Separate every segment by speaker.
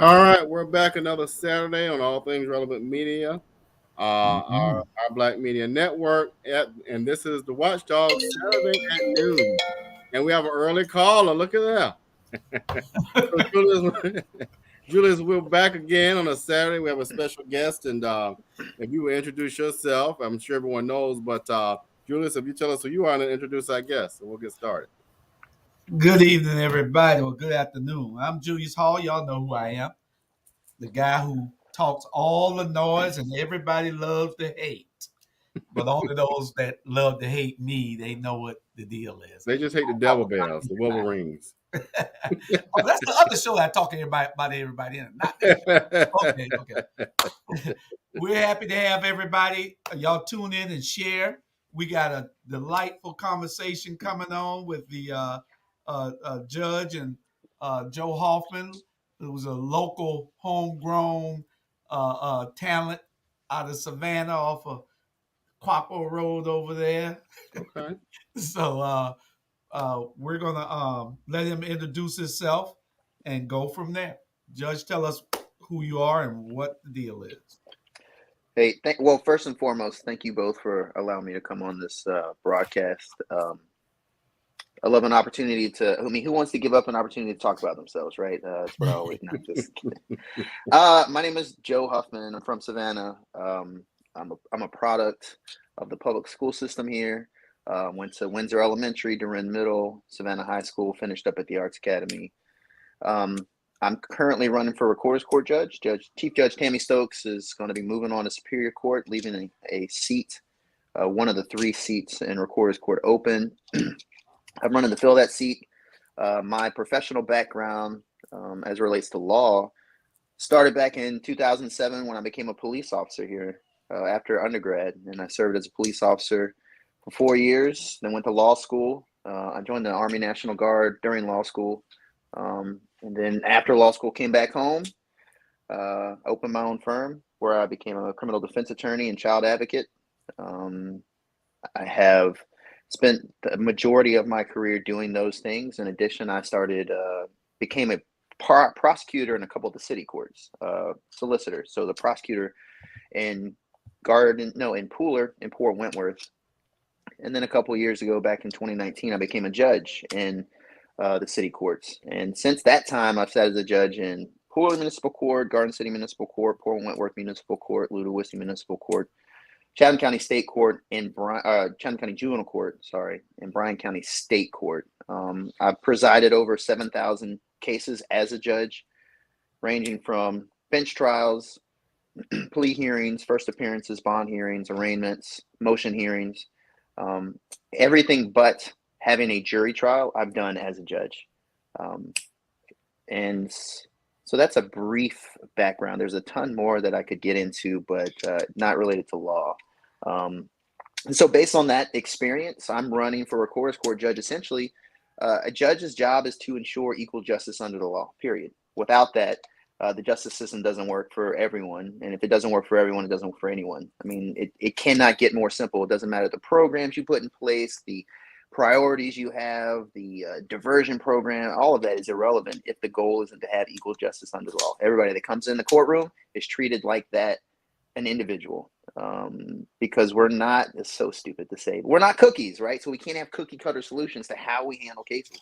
Speaker 1: All right, we're back another Saturday on All Things Relevant Media, our Black Media Network, and this is the Watchdog Saturday at noon. And we have an early caller. Look at that. So Julius, we're back again on a Saturday. We have a special guest, and if you will introduce yourself, I'm sure everyone knows, but Julius, if you tell us who you are and then introduce our guest, and we'll get started.
Speaker 2: Good evening, everybody, or good afternoon. I'm Julius Hall. Y'all know who I am. The guy who talks all the noise and everybody loves to hate. But only those that love to hate me, they know what the deal is.
Speaker 1: They just hate the Devil Bears, the Wolverines.
Speaker 2: Oh, that's the other show I talk about everybody in it, not this show. Okay. We're happy to have everybody. Y'all tune in and share. We got a delightful conversation coming on with the judge and Joe Huffman, who was a local homegrown talent out of Savannah off of Quapo Road over there.
Speaker 1: Okay.
Speaker 2: So we're gonna let him introduce himself and go from there. Judge, tell us who you are and what the deal is.
Speaker 3: Hey, well, first and foremost, thank you both for allowing me to come on this broadcast. I love an opportunity who wants to give up an opportunity to talk about themselves, right? That's what I always not just kidding. My name is Joe Huffman. I'm from Savannah. I'm a product of the public school system here. Went to Windsor Elementary, Durin Middle, Savannah High School, finished up at the Arts Academy. I'm currently running for Recorder's Court Judge. Chief Judge Tammy Stokes is going to be moving on to Superior Court, leaving a seat, one of the 3 seats in Recorder's Court open. I'm running to fill that seat. My professional background, as it relates to law, started back in 2007 when I became a police officer here after undergrad, and I served as a police officer for 4 years. Then went to law school. I joined the Army National Guard during law school. And then after law school, came back home, opened my own firm where I became a criminal defense attorney and child advocate. I have spent the majority of my career doing those things. In addition, I became a prosecutor in a couple of the city courts, solicitor. So the prosecutor in Port Wentworth. And then a couple of years ago, back in 2019, I became a judge in the city courts. And since that time, I've sat as a judge in Port Municipal Court, Garden City Municipal Court, Port Wentworth Municipal Court, Ludwig Municipal Court, Chatham County State Court, and Chatham County Juvenile Court, and Bryan County State Court. I've presided over 7,000 cases as a judge, ranging from bench trials, plea hearings, first appearances, bond hearings, arraignments, motion hearings, everything but having a jury trial I've done as a judge. And so that's a brief background. There's a ton more that I could get into, but not related to law. And so based on that experience, I'm running for Recorder's Court Judge. Essentially, a judge's job is to ensure equal justice under the law, period. Without that, the justice system doesn't work for everyone. And if it doesn't work for everyone, it doesn't work for anyone. I mean, it cannot get more simple. It doesn't matter the programs you put in place, the priorities you have, the diversion program, all of that is irrelevant if the goal isn't to have equal justice under the law. Everybody that comes in the courtroom is treated like that, an individual, because we're not, it's so stupid to say, we're not cookies, right? So we can't have cookie cutter solutions to how we handle cases.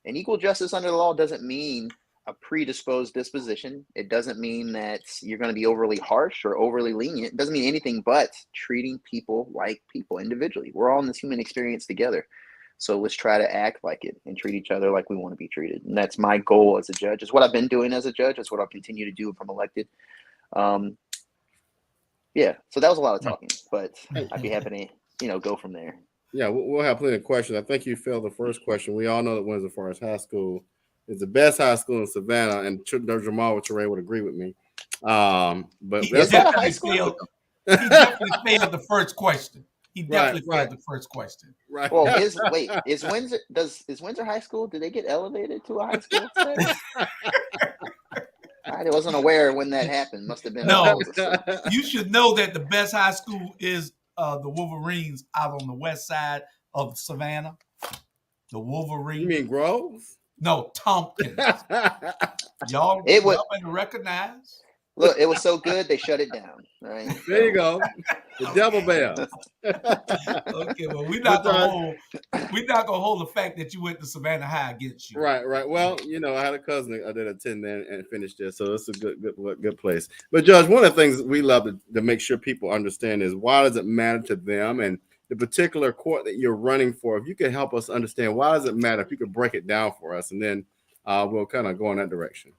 Speaker 3: And equal justice under the law doesn't mean a predisposed disposition. It doesn't mean that you're going to be overly harsh or overly lenient. It doesn't mean anything but treating people like people individually. We're all in this human experience together. So let's try to act like it and treat each other like we want to be treated. And that's my goal as a judge. It's what I've been doing as a judge. It's what I'll continue to do if I'm elected. Yeah, so that was a lot of talking, but I'd be happy to, go from there.
Speaker 1: Yeah, we'll have plenty of questions. I think you failed the first question. We all know that Windsor Forest High School is the best high school in Savannah, and Jamal Teray would agree with me. But
Speaker 2: He definitely failed the first question. He definitely failed the first question.
Speaker 1: Right.
Speaker 3: Well, is Windsor High School? Did they get elevated to a high school today? I wasn't aware when that happened. Must have been.
Speaker 2: No, you should know that the best high school is the Wolverines out on the west side of Savannah. The Wolverines.
Speaker 1: You mean Groves?
Speaker 2: No, Tompkins. Y'all better recognize.
Speaker 3: Look, it was so good they shut it down. Right.
Speaker 1: There you go. The Devil Bells.
Speaker 2: Okay, well, we're not gonna hold the fact that you went to Savannah High against you.
Speaker 1: Right. Well, I had a cousin that attended there and finished there, so it's a good place. But Judge, one of the things we love to make sure people understand is why does it matter to them, and the particular court that you're running for. If you could help us understand why does it matter, if you could break it down for us, and then we'll kind of go in that direction.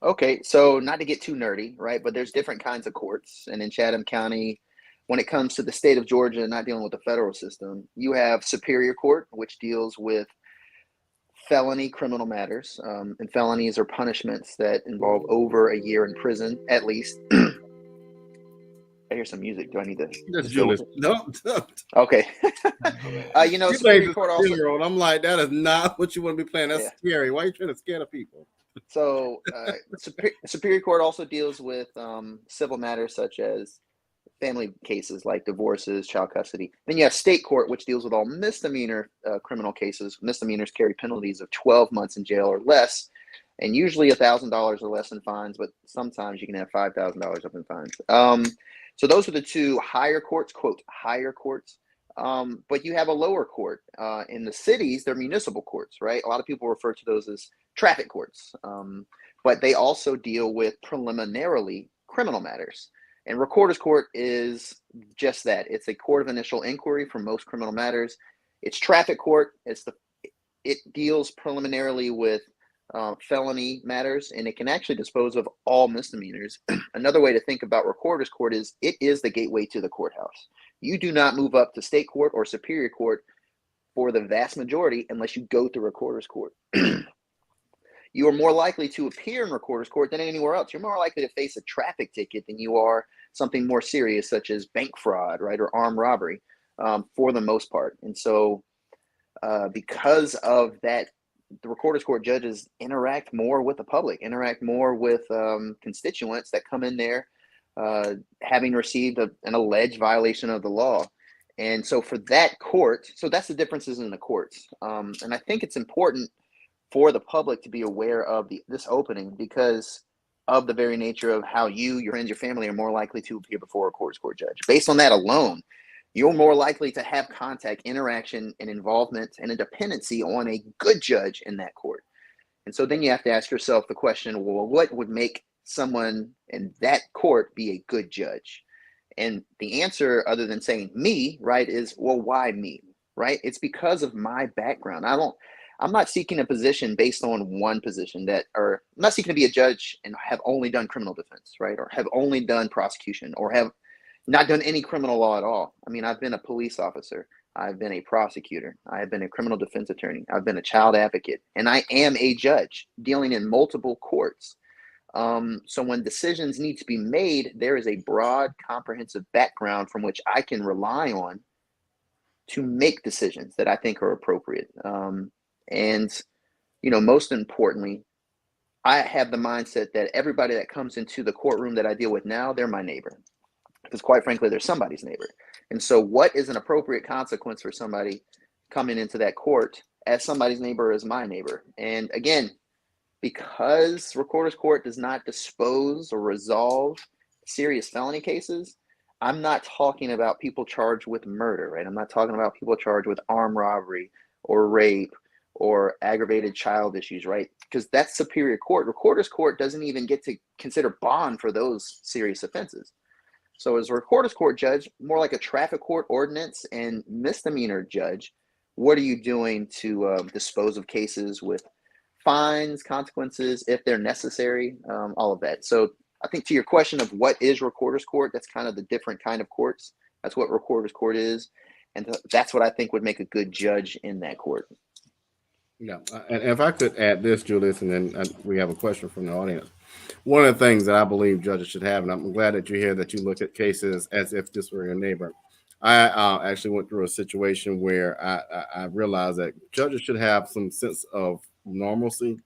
Speaker 3: Okay, so not to get too nerdy, right? But there's different kinds of courts, and in Chatham County, when it comes to the state of Georgia, not dealing with the federal system, you have Superior Court, which deals with felony criminal matters, and felonies are punishments that involve over a year in prison, at least. I hear some music. Do I need to?
Speaker 1: That's Julius. No.
Speaker 3: Okay. Superior Court also.
Speaker 1: I'm like, that is not what you want to be playing. That's scary. Why are you trying to scare the people?
Speaker 3: So Superior Court also deals with civil matters such as family cases like divorces, child custody. Then you have State Court, which deals with all misdemeanor criminal cases. Misdemeanors carry penalties of 12 months in jail or less, and usually $1,000 or less in fines, but sometimes you can have $5,000 up in fines. So those are the two higher courts, quote, higher courts. But you have a lower court. In the cities, they're municipal courts, right? A lot of people refer to those as traffic courts. But they also deal with preliminarily criminal matters. And Recorder's Court is just that. It's a court of initial inquiry for most criminal matters. It's traffic court. It deals preliminarily with felony matters, and it can actually dispose of all misdemeanors. Another way to think about Recorder's Court is it is the gateway to the courthouse. You do not move up to State Court or Superior Court for the vast majority unless you go through Recorder's Court. You are more likely to appear in Recorder's Court than anywhere else. You're more likely to face a traffic ticket than you are something more serious, such as bank fraud, right, or armed robbery, for the most part. And so because of that, the Recorder's Court judges interact more with the public, interact more with constituents that come in there having received an alleged violation of the law. And so for that court, so that's the differences in the courts. And I think it's important for the public to be aware of this opening because of the very nature of how you, your friends, your family are more likely to appear before a Recorder's Court judge. Based on that alone, you're more likely to have contact, interaction, and involvement and a dependency on a good judge in that court. And so then you have to ask yourself the question, well, what would make someone in that court be a good judge? And the answer, other than saying me, right, is, well, why me, right? It's because of my background. I'm not seeking a position based on one position I'm not seeking to be a judge and have only done criminal defense, right? Or have only done prosecution or have not done any criminal law at all. I mean, I've been a police officer. I've been a prosecutor. I've been a criminal defense attorney. I've been a child advocate, and I am a judge dealing in multiple courts. So when decisions need to be made, there is a broad, comprehensive background from which I can rely on to make decisions that I think are appropriate. And, most importantly, I have the mindset that everybody that comes into the courtroom that I deal with now, they're my neighbor. Because quite frankly, they're somebody's neighbor. And so what is an appropriate consequence for somebody coming into that court as somebody's neighbor as my neighbor? And again, because Recorder's Court does not dispose or resolve serious felony cases, I'm not talking about people charged with murder, right? I'm not talking about people charged with armed robbery or rape or aggravated child issues, right? Because that's Superior Court. Recorder's Court doesn't even get to consider bond for those serious offenses. So as a Recorder's Court judge, more like a traffic court ordinance and misdemeanor judge, what are you doing to dispose of cases with fines, consequences, if they're necessary, all of that. So I think to your question of what is Recorder's Court, that's kind of the different kind of courts. That's what Recorder's Court is. And that's what I think would make a good judge in that court.
Speaker 1: Yeah. And if I could add this, Julius, and then we have a question from the audience. One of the things that I believe judges should have, and I'm glad that you hear that you look at cases as if this were your neighbor. I actually went through a situation where I realized that judges should have some sense of normalcy,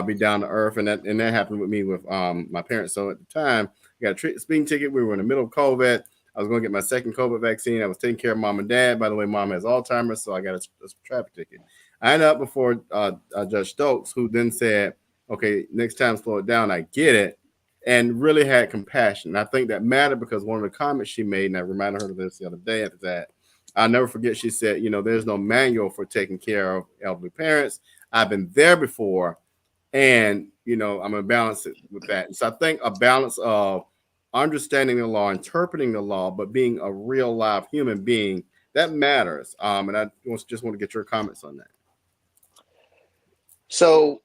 Speaker 1: be down to earth, and that happened with me with my parents. So at the time, I got a speeding ticket. We were in the middle of COVID. I was going to get my second COVID vaccine. I was taking care of mom and dad. By the way, mom has Alzheimer's, so I got a traffic ticket. I ended up before Judge Stokes, who then said, okay, next time slow it down. I get it. And really had compassion. And I think that mattered because one of the comments she made, and I reminded her of this the other day after that, I'll never forget, she said, you know, there's no manual for taking care of elderly parents. I've been there before, and, you know, I'm going to balance it with that. And so I think a balance of understanding the law, interpreting the law, but being a real live human being, that matters. And I just want to get your comments on that.
Speaker 3: So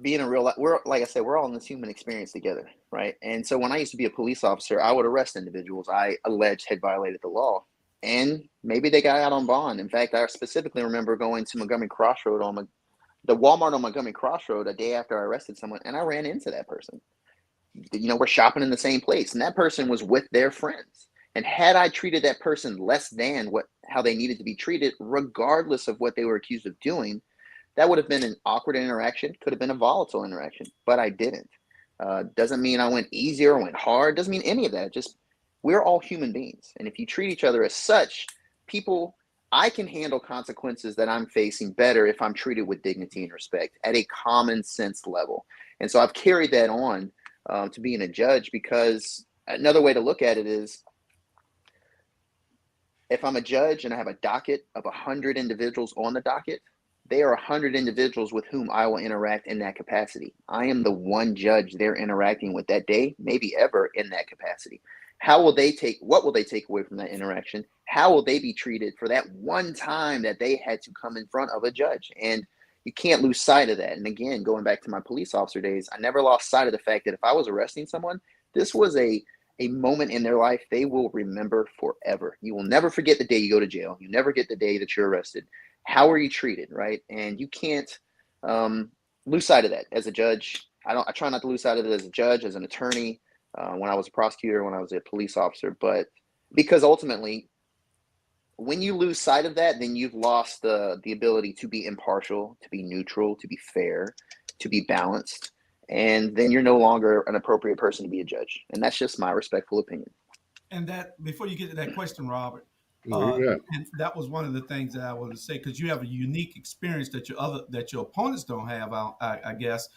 Speaker 3: being a real, we're, like I said, we're all in this human experience together, right? And so when I used to be a police officer, I would arrest individuals I alleged had violated the law, and maybe they got out on bond. In fact, I specifically remember going to Montgomery Crossroad on the Walmart on Montgomery Crossroad a day after I arrested someone, and I ran into that person. You know, we're shopping in the same place, and that person was with their friends. And had I treated that person less than how they needed to be treated, regardless of what they were accused of doing, that would have been an awkward interaction, could have been a volatile interaction, but I didn't. Doesn't mean I went easy or went hard. Doesn't mean any of that. Just, we're all human beings. And if you treat each other as such, I can handle consequences that I'm facing better if I'm treated with dignity and respect at a common sense level. And so I've carried that on to being a judge, because another way to look at it is, if I'm a judge and I have a docket of 100 individuals on the docket, they are 100 individuals with whom I will interact in that capacity. I am the one judge they're interacting with that day, maybe ever, in that capacity. What will they take away from that interaction? How will they be treated for that one time that they had to come in front of a judge? And you can't lose sight of that. And again, going back to my police officer days, I never lost sight of the fact that if I was arresting someone, this was a moment in their life they will remember forever. You will never forget the day you go to jail. You never get the day that you're arrested. How are you treated, right? And you can't lose sight of that as a judge. I try not to lose sight of it as a judge, as an attorney, when I was a prosecutor, when I was a police officer. But because ultimately, when you lose sight of that, then you've lost the ability to be impartial, to be neutral, to be fair, to be balanced. And then you're no longer an appropriate person to be a judge. And that's just my respectful opinion.
Speaker 2: And that, before you get to that question, Robert,
Speaker 1: Yeah.
Speaker 2: and that was one of the things that I wanted to say, because you have a unique experience that your opponents don't have, I guess,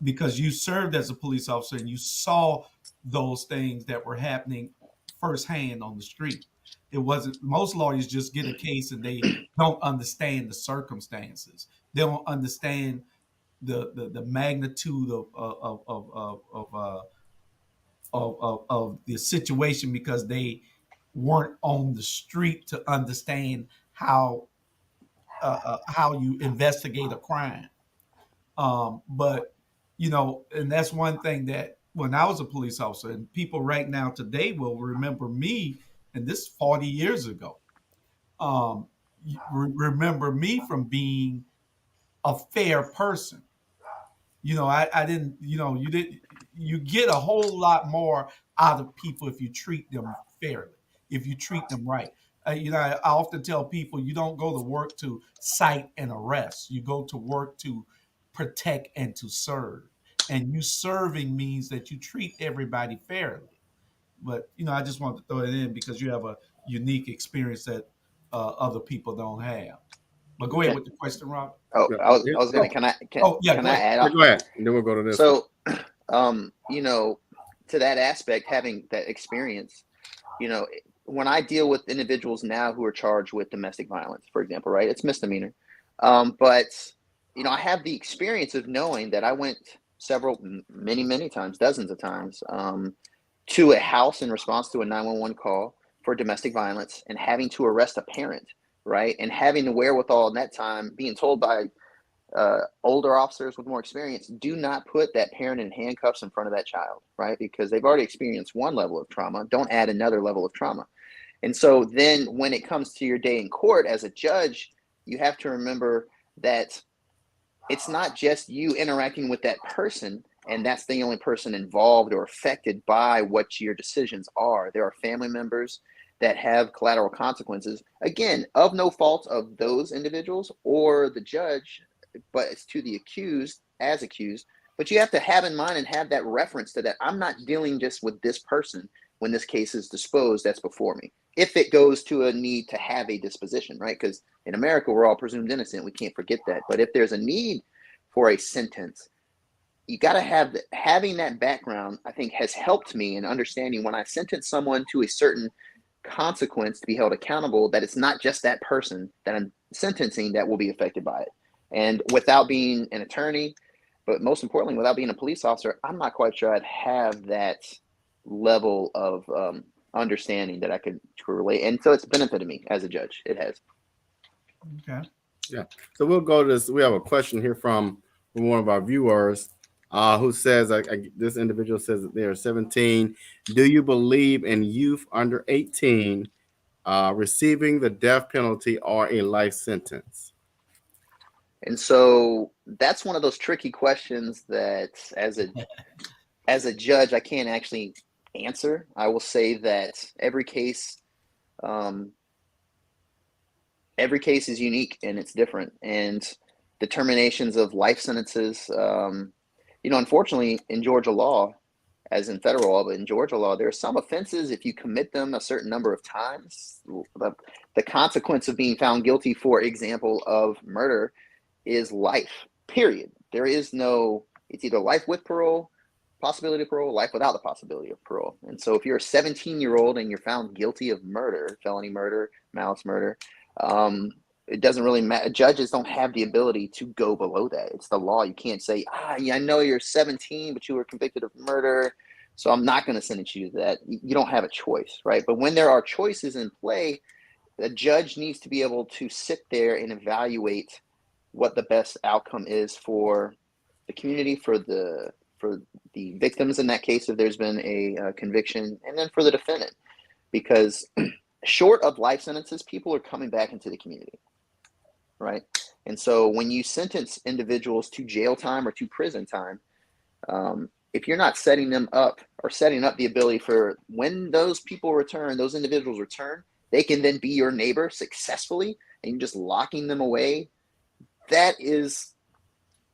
Speaker 2: because you served as a police officer and you saw those things that were happening firsthand on the street. It wasn't, most lawyers just get a case and they don't understand the circumstances. They don't understand the magnitude of the situation, because they weren't on the street to understand how you investigate a crime. But you know, and that's one thing that when I was a police officer, and people right now today will remember me, and this 40 years ago, remember me from being a fair person. You know, I didn't, you get a whole lot more out of people if you treat them fairly, if you treat them right. I often tell people, you don't go to work to cite and arrest. You go to work to protect and to serve. And you serving means that you treat everybody fairly. But, I just wanted to throw it in because you have a unique experience that other people don't have. But go ahead with the question, Robert.
Speaker 3: Oh, I was gonna. Can I add on?
Speaker 1: Go ahead, and then we'll go to this.
Speaker 3: So, to that aspect, having that experience, when I deal with individuals now who are charged with domestic violence, for example, right? It's misdemeanor, but I have the experience of knowing that I went many times, dozens of times, to a house in response to a 911 call for domestic violence, and having to arrest a parent. Right. And having the wherewithal in that time, being told by older officers with more experience, do not put that parent in handcuffs in front of that child. Right. Because they've already experienced one level of trauma. Don't add another level of trauma. And so then when it comes to your day in court as a judge, you have to remember that it's not just you interacting with that person, and that's the only person involved or affected by what your decisions are. There are family members that have collateral consequences, again, of no fault of those individuals or the judge, but it's to the accused as accused. But you have to have in mind and have that reference to that. I'm not dealing just with this person when this case is disposed, that's before me. If it goes to a need to have a disposition, right? Because in America, we're all presumed innocent. We can't forget that. But if there's a need for a sentence, you got to have having that background, I think, has helped me in understanding when I sentence someone to a certain consequence to be held accountable, that it's not just that person that I'm sentencing that will be affected by it. And without being an attorney, but most importantly, without being a police officer, I'm not quite sure I'd have that level of understanding that I could relate. And so it's benefited me as a judge. It has.
Speaker 2: Okay.
Speaker 1: Yeah. So we'll go to this. We have a question here from one of our viewers who says, this individual says that they are 17. Do you believe in youth under 18 receiving the death penalty or a life sentence?
Speaker 3: And so that's one of those tricky questions that as a judge, I can't actually answer. I will say that every case is unique and it's different. And determinations of life sentences, unfortunately in Georgia law, as in federal law, but in Georgia law, there are some offenses, if you commit them a certain number of times, the consequence of being found guilty, for example, of murder is life, period. There is no, it's either life with parole, possibility of parole, life without the possibility of parole. And so if you're a 17-year-old and you're found guilty of murder, felony murder, malice murder, it doesn't really matter. Judges don't have the ability to go below that. It's the law. You can't say, I know you're 17, but you were convicted of murder, so I'm not going to sentence you to that. You don't have a choice, right? But when there are choices in play, the judge needs to be able to sit there and evaluate what the best outcome is for the community, for the victims in that case, if there's been a conviction, and then for the defendant. Because short of life sentences, people are coming back into the community, right? And so when you sentence individuals to jail time or to prison time, if you're not setting them up or setting up the ability for when those people return, those individuals return, they can then be your neighbor successfully, and you're just locking them away, that is,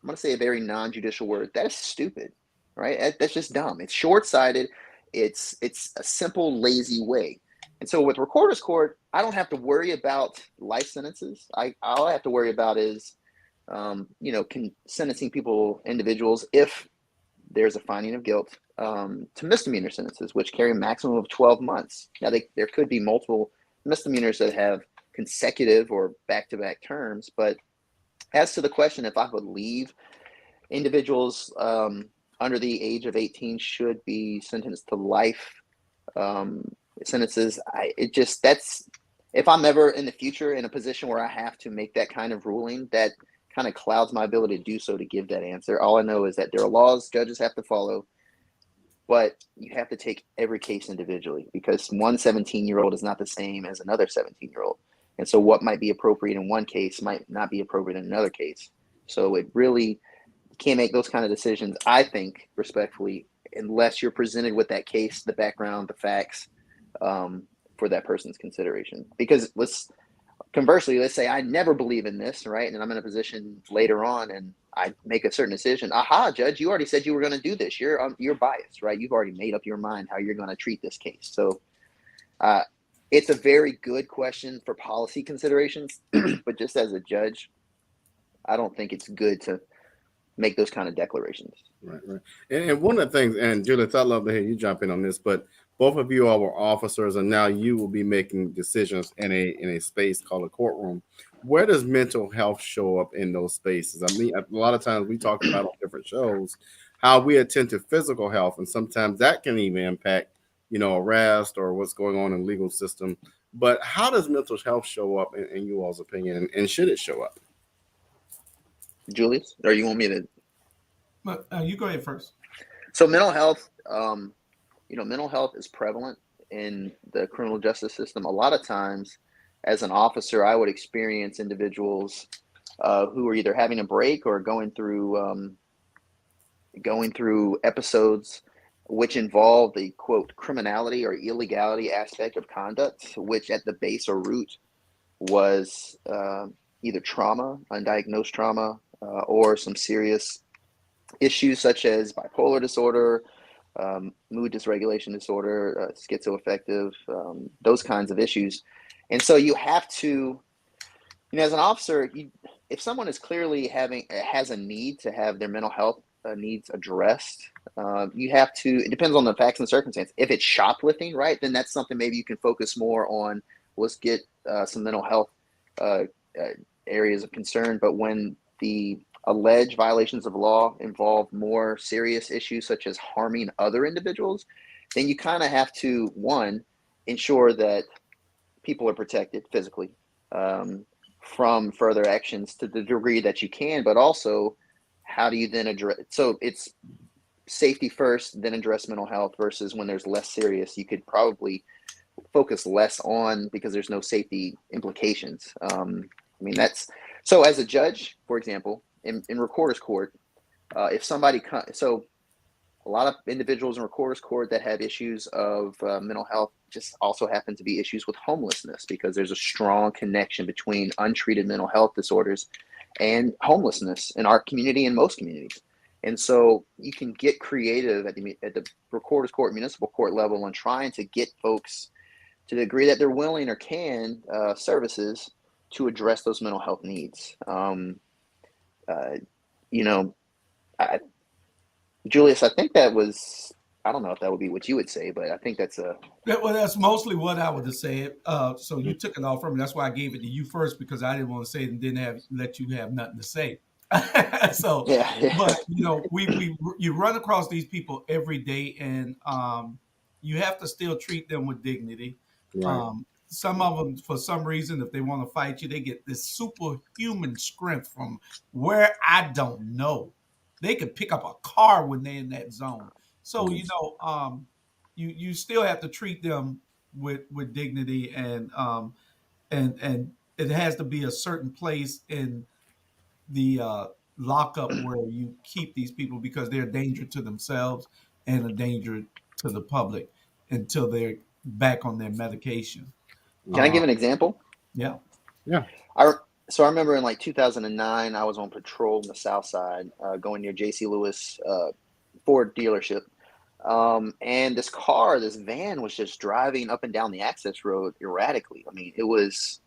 Speaker 3: I'm going to say a very non-judicial word, that is stupid, right? That's just dumb. It's short-sighted. It's a simple, lazy way. And so with Recorder's Court, I don't have to worry about life sentences. All I have to worry about is, sentencing individuals, if there's a finding of guilt, to misdemeanor sentences, which carry a maximum of 12 months. Now, there could be multiple misdemeanors that have consecutive or back-to-back terms, but as to the question, if I would leave individuals under the age of 18 should be sentenced to life sentences, if I'm ever in the future in a position where I have to make that kind of ruling, that kind of clouds my ability to do so, to give that answer. All I know is that there are laws judges have to follow, but you have to take every case individually, because one 17-year-old is not the same as another 17-year-old. And so what might be appropriate in one case might not be appropriate in another case. So it really can't make those kind of decisions, I think, respectfully, unless you're presented with that case, the background, the facts, for that person's consideration. Because conversely, let's say I never believe in this, right? And I'm in a position later on and I make a certain decision. Aha, judge, you already said you were going to do this. You're biased, right? You've already made up your mind how you're going to treat this case. So it's a very good question for policy considerations, but just as a judge, I don't think it's good to make those kind of declarations.
Speaker 1: Right. And one of the things, and Julius, I'd love to hear you jump in on this, but both of you all were officers, and now you will be making decisions in a space called a courtroom. Where does mental health show up in those spaces? I mean, a lot of times we talk about on different shows how we attend to physical health, and sometimes that can even impact, arrest or what's going on in the legal system. But how does mental health show up in you all's opinion, and should it show up?
Speaker 3: Julius, or you want me to?
Speaker 2: You go ahead first.
Speaker 3: So mental health, mental health is prevalent in the criminal justice system. A lot of times, as an officer, I would experience individuals who are either having a break or going through episodes which involve the, quote, criminality or illegality aspect of conduct, which at the base or root was either trauma, undiagnosed trauma, or some serious issues such as bipolar disorder, mood dysregulation disorder, schizoaffective, those kinds of issues. And so you have to, as an officer, if someone is clearly has a need to have their mental health needs addressed, you have to, it depends on the facts and circumstance. If it's shoplifting, right, then that's something maybe you can focus more on. Let's get some mental health areas of concern. But when the alleged violations of law involve more serious issues such as harming other individuals, then you kind of have to, one, ensure that people are protected physically from further actions to the degree that you can, but also how do you then address, so it's safety first, then address mental health, versus when there's less serious, you could probably focus less on because there's no safety implications. That's, so as a judge, for example, in recorder's court, if somebody, so a lot of individuals in recorder's court that have issues of mental health just also happen to be issues with homelessness, because there's a strong connection between untreated mental health disorders and homelessness in our community and most communities. And so you can get creative at the recorder's court, municipal court level, and trying to get folks to the degree that they're willing or can services to address those mental health needs. Julius, I think that was, I don't know if that would be what you would say, but I think that's
Speaker 2: that's mostly what I would say. So you took it off from me. That's why I gave it to you first, because I didn't want to say it and didn't let you have nothing to say. So,
Speaker 3: yeah.
Speaker 2: But you run across these people every day, and you have to still treat them with dignity.
Speaker 1: Right.
Speaker 2: Some of them, for some reason, if they want to fight you, they get this superhuman strength from where I don't know. They could pick up a car when they're in that zone. So you still have to treat them with dignity, and it has to be a certain place in the lockup where you keep these people, because they're a danger to themselves and a danger to the public until they're back on their medication.
Speaker 3: Can I give an example?
Speaker 2: Yeah.
Speaker 1: Yeah.
Speaker 3: So I remember in like 2009, I was on patrol in the South Side, going near J.C. Lewis Ford dealership. And this van was just driving up and down the access road erratically. I mean, it was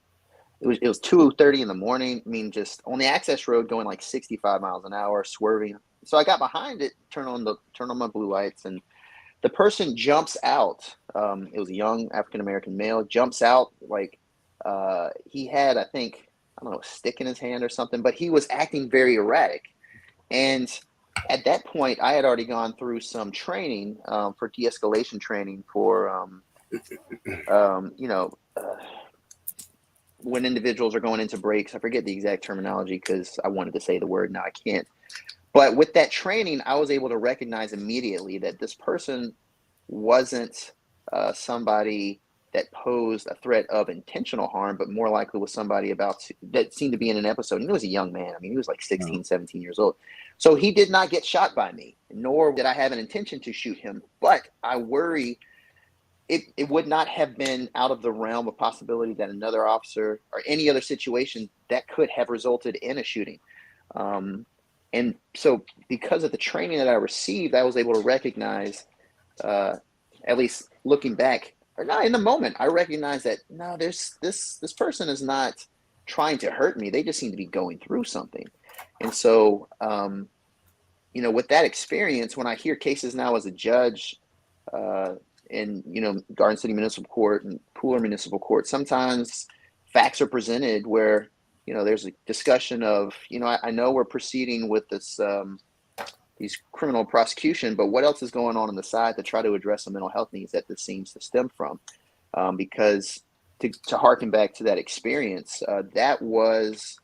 Speaker 3: 2:30 in the morning. I mean, just on the access road going like 65 miles an hour, swerving. So I got behind it, turn on my blue lights, and the person jumps out. It was a young African-American male, jumps out like he had, I think, I don't know, a stick in his hand or something, but he was acting very erratic. And at that point, I had already gone through some training for de-escalation training for, when individuals are going into breaks. I forget the exact terminology because I wanted to say the word, now I can't. But with that training, I was able to recognize immediately that this person wasn't somebody that posed a threat of intentional harm, but more likely was somebody that seemed to be in an episode. And he was a young man. I mean, he was like 16, 17 years old. So he did not get shot by me, nor did I have an intention to shoot him. But I worry it would not have been out of the realm of possibility that another officer or any other situation that could have resulted in a shooting. And so because of the training that I received, I was able to recognize, at least looking back, or not in the moment, I recognize that, no, this person is not trying to hurt me. They just seem to be going through something. And so, with that experience, when I hear cases now as a judge, in Garden City Municipal Court and Pooler Municipal Court, sometimes facts are presented where there's a discussion of I know we're proceeding with this these criminal prosecution, but what else is going on the side to try to address the mental health needs that this seems to stem from? Because to harken back to that experience, that was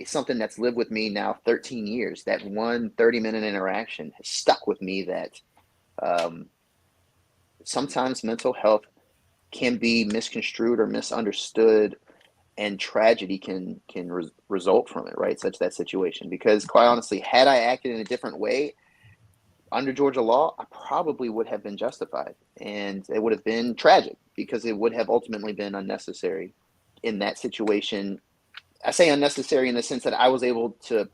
Speaker 3: something that's lived with me now 13 years. That one 30-minute interaction has stuck with me, that sometimes mental health can be misconstrued or misunderstood, and tragedy can result from it, right? Such that situation. Because quite honestly, had I acted in a different way under Georgia law, I probably would have been justified, and it would have been tragic because it would have ultimately been unnecessary in that situation. I say unnecessary in the sense that I was able to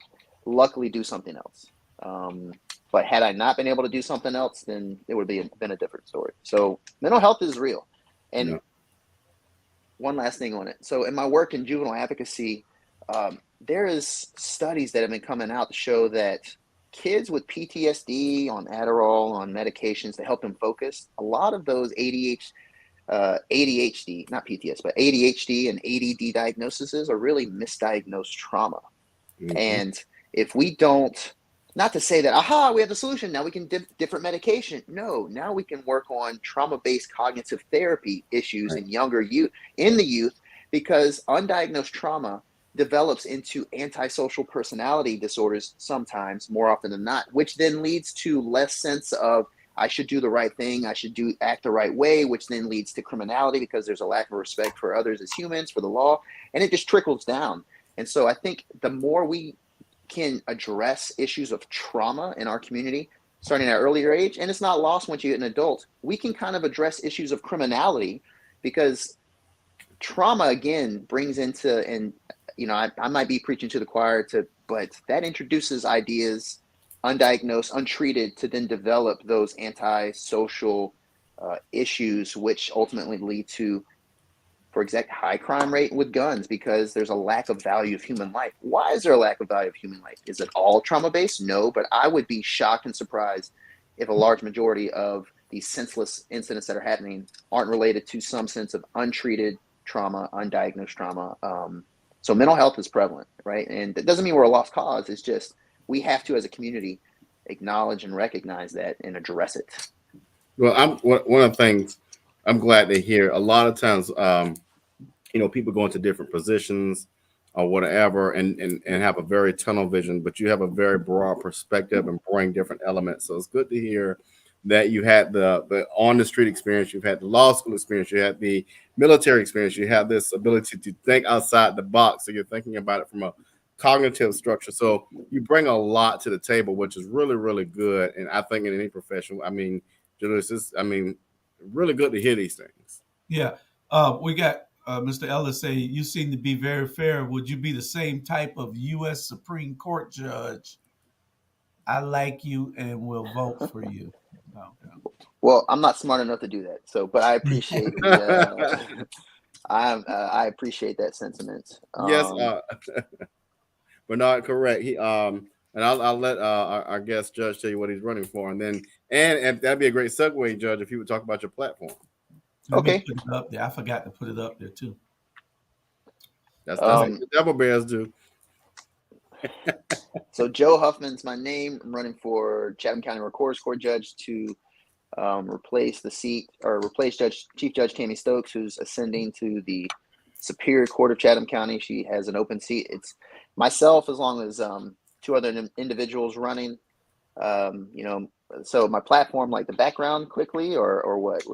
Speaker 3: luckily do something else. But had I not been able to do something else, then it would been a different story. So mental health is real. And one last thing on it. So in my work in juvenile advocacy, there is studies that have been coming out to show that kids with PTSD on Adderall, on medications to help them focus, a lot of those ADHD, not PTSD, but ADHD and ADD diagnoses are really misdiagnosed trauma. Mm-hmm. And if we don't, not to say that, we have the solution, now we can different medication. No, now we can work on trauma-based cognitive therapy issues in the youth, because undiagnosed trauma develops into antisocial personality disorders sometimes, more often than not, which then leads to less sense of I should do the right thing, I should act the right way, which then leads to criminality because there's a lack of respect for others as humans, for the law, and it just trickles down. And so I think the more we can address issues of trauma in our community, starting at an earlier age, and it's not lost once you get an adult, we can kind of address issues of criminality, because trauma again brings into, and I might be preaching to the choir, but that introduces ideas, undiagnosed, untreated, to then develop those antisocial issues, which ultimately lead to, for example, high crime rate with guns, because there's a lack of value of human life. Why is there a lack of value of human life? Is it all trauma-based? No, but I would be shocked and surprised if a large majority of these senseless incidents that are happening aren't related to some sense of untreated trauma, undiagnosed trauma. So mental health is prevalent, right? And it doesn't mean we're a lost cause. It's just we have to, as a community, acknowledge and recognize that and address it.
Speaker 1: Well, one of the things I'm glad to hear, a lot of times, people go into different positions or whatever and have a very tunnel vision, but you have a very broad perspective and bring different elements. So it's good to hear that you had the on the street experience, you've had the law school experience, you had the military experience, you have this ability to think outside the box. So you're thinking about it from a cognitive structure. So you bring a lot to the table, which is really, really good. And I think in any profession, Julius, really good to hear these things.
Speaker 2: Yeah. We got Mr. Ellis say, you seem to be very fair. Would you be the same type of U.S. Supreme Court judge? I like you and will vote for you. No.
Speaker 3: Well, I'm not smart enough to do that. So, but I appreciate I appreciate that sentiment.
Speaker 1: Yes, Bernard, correct. He and I'll let our guest judge tell you what he's running for, and that'd be a great segue, Judge, if you would talk about your platform.
Speaker 2: Okay. Put it up there. I forgot to put it up there too.
Speaker 1: That's what the Devil Bears do.
Speaker 3: So Joe Huffman's my name. I'm running for Chatham County Recorder's Court Judge to replace Chief Judge Tammy Stokes, who's ascending to the Superior Court of Chatham County. She has an open seat. It's myself, as long as two other individuals running. So my platform, like the background quickly, or what?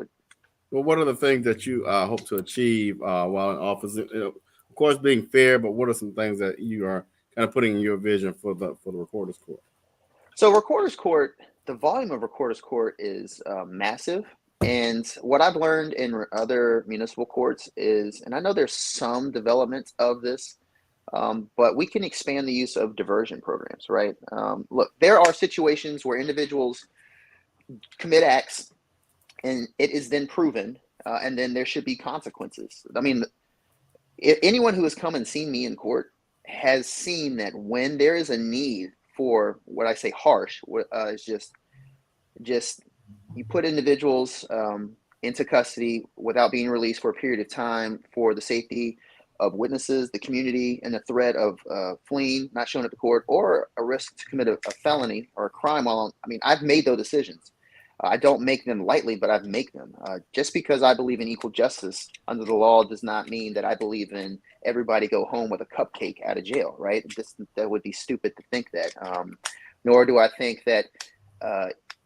Speaker 1: Well, what are the things that you hope to achieve while in office? Of course, being fair, but what are some things that you are kind of putting in your vision for the Recorder's Court?
Speaker 3: So Recorder's Court, the volume of Recorder's Court is massive. And what I've learned in other municipal courts is, and I know there's some development of this, but we can expand the use of diversion programs, right? Look, there are situations where individuals commit acts and it is then proven, and then there should be consequences. I mean, anyone who has come and seen me in court has seen that when there is a need for what I say harsh, is just you put individuals into custody without being released for a period of time for the safety of witnesses, the community, and the threat of fleeing, not showing up to court, or a risk to commit a felony or a crime. I've made those decisions. I don't make them lightly, but I make them. Just because I believe in equal justice under the law does not mean that I believe in everybody go home with a cupcake out of jail, right? That would be stupid to think that. Nor do I think that